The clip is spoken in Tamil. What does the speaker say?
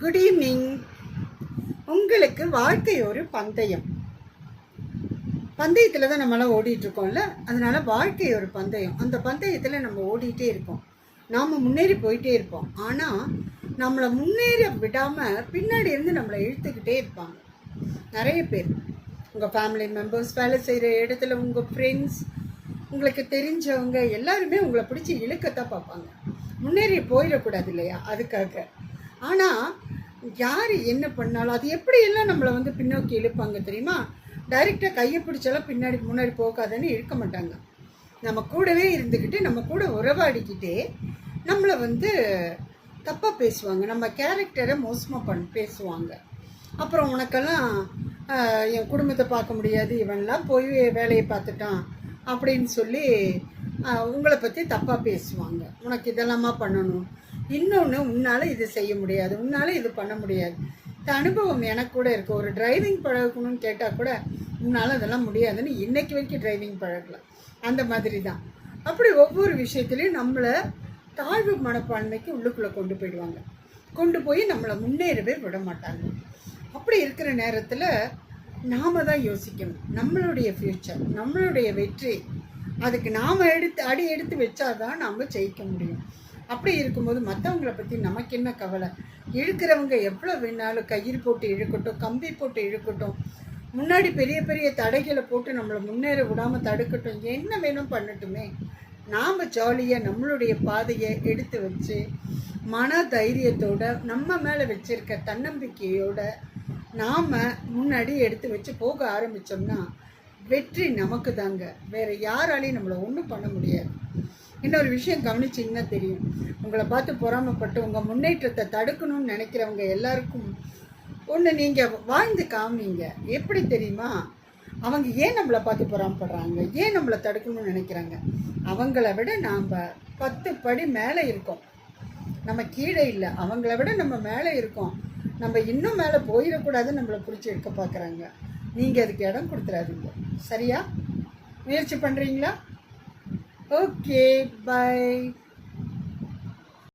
Good evening. உங்களுக்கு வாழ்க்கை ஒரு பந்தயம். பந்தயத்தில் தான் நம்மளாம் ஓடிட்டு இருக்கோம்ல, அதனால வாழ்க்கை ஒரு பந்தயம். அந்த பந்தயத்தில் நம்ம ஓடிட்டே இருக்கோம், நாம் முன்னேறி போயிட்டே இருப்போம். ஆனால் நம்மளை முன்னேற விடாமல் பின்னாடி இருந்து நம்மளை இழுத்துக்கிட்டே இருப்பாங்க நிறைய பேர். உங்கள் ஃபேமிலி மெம்பர்ஸ், வேலை செய்கிற இடத்துல உங்கள் ஃப்ரெண்ட்ஸ், உங்களுக்கு தெரிஞ்சவங்க எல்லாருமே உங்களை பிடிச்சி இழுக்கத்தான் பார்ப்பாங்க. முன்னேறி போயிடக்கூடாது இல்லையா, அதுக்காக. ஆனால் யார் என்ன பண்ணாலும் அது எப்படியெல்லாம் நம்மளை பின்னோக்கி இழுப்பாங்க தெரியுமா? டைரெக்டாக கையை பிடிச்சாலும் முன்னாடி போகாதுன்னு இழுக்க மாட்டாங்க. நம்ம கூடவே இருந்துக்கிட்டு நம்ம கூட உறவாடிக்கிட்டே நம்மளை தப்பாக பேசுவாங்க, நம்ம கேரக்டரை மோசமாக பேசுவாங்க. அப்புறம் உனக்கெல்லாம் என் குடும்பத்தை பார்க்க முடியாது, இவன்லாம் போய் வேலையை பார்த்துட்டான் அப்படின்னு சொல்லி உங்களை பற்றி தப்பாக பேசுவாங்க. உனக்கு இதெல்லாமா பண்ணணும், இன்னொன்று உன்னால் இது செய்ய முடியாது, உன்னால் இது பண்ண முடியாது. இந்த அனுபவம் எனக்கு கூட இருக்குது. ஒரு டிரைவிங் பழகணும்னு கேட்டால் கூட உன்னால் அதெல்லாம் முடியாதுன்னு இன்னைக்கு வரைக்கும் டிரைவிங் பழகலாம். அந்த மாதிரி தான். அப்படி ஒவ்வொரு விஷயத்துலையும் நம்மளை தாழ்வு மனப்பான்மைக்கு உள்ளுக்குள்ளே கொண்டு போயிடுவாங்க, கொண்டு போய் நம்மளை முன்னேறவே விட மாட்டாங்க. அப்படி இருக்கிற நேரத்தில் நாம் தான் யோசிக்கணும், நம்மளுடைய ஃப்யூச்சர், நம்மளுடைய வெற்றி, அதுக்கு நாம் அடி எடுத்து வச்சாதான் நாம் ஜெயிக்க முடியும். அப்படி இருக்கும்போது மற்றவங்களை பற்றி நமக்கு என்ன கவலை? இழுக்கிறவங்க எவ்வளோ வேணாலும் கயிறு போட்டு இழுக்கட்டும், கம்பி போட்டு இழுக்கட்டும், முன்னாடி பெரிய பெரிய தடைகளை போட்டு நம்மளை முன்னேற விடாமல் தடுக்கட்டும், என்ன வேணும் பண்ணட்டுமே. நாம் ஜாலியாக நம்மளுடைய பாதையை எடுத்து வச்சு மன தைரியத்தோட நம்ம மேலே வச்சிருக்க தன்னம்பிக்கையோட நாம் முன்னாடி எடுத்து வச்சு போக ஆரம்பித்தோம்னா வெற்றி நமக்கு தாங்க. வேறு யாராலையும் நம்மளை ஒன்றும் பண்ண முடியாது. இன்னொரு விஷயம் கவனிச்சிங்கன்னா தெரியும், உங்களை பார்த்து பொறாமைப்பட்டு உங்கள் முன்னேற்றத்தை தடுக்கணும்னு நினைக்கிறவங்க எல்லாருக்கும் ஒன்று நீங்கள் வாழ்ந்து காமிங்க. எப்படி தெரியுமா? அவங்க ஏன் நம்மளை பார்த்து பொறாமைப்படுறாங்க, ஏன் நம்மளை தடுக்கணும்னு நினைக்கிறாங்க? அவங்கள விட நாம் 10 படி மேலே இருக்கோம், நம்ம கீழே இல்லை. அவங்கள விட நம்ம மேலே இருக்கோம், நம்ம இன்னும் மேலே போயிடக்கூடாதுன்னு நம்மளை பிடிச்சி எடுக்க பார்க்குறாங்க. நீங்கள் அதுக்கு இடம் கொடுத்துறாதீங்க. சரியா? முயற்சி பண்ணுறீங்களா? Okay, bye.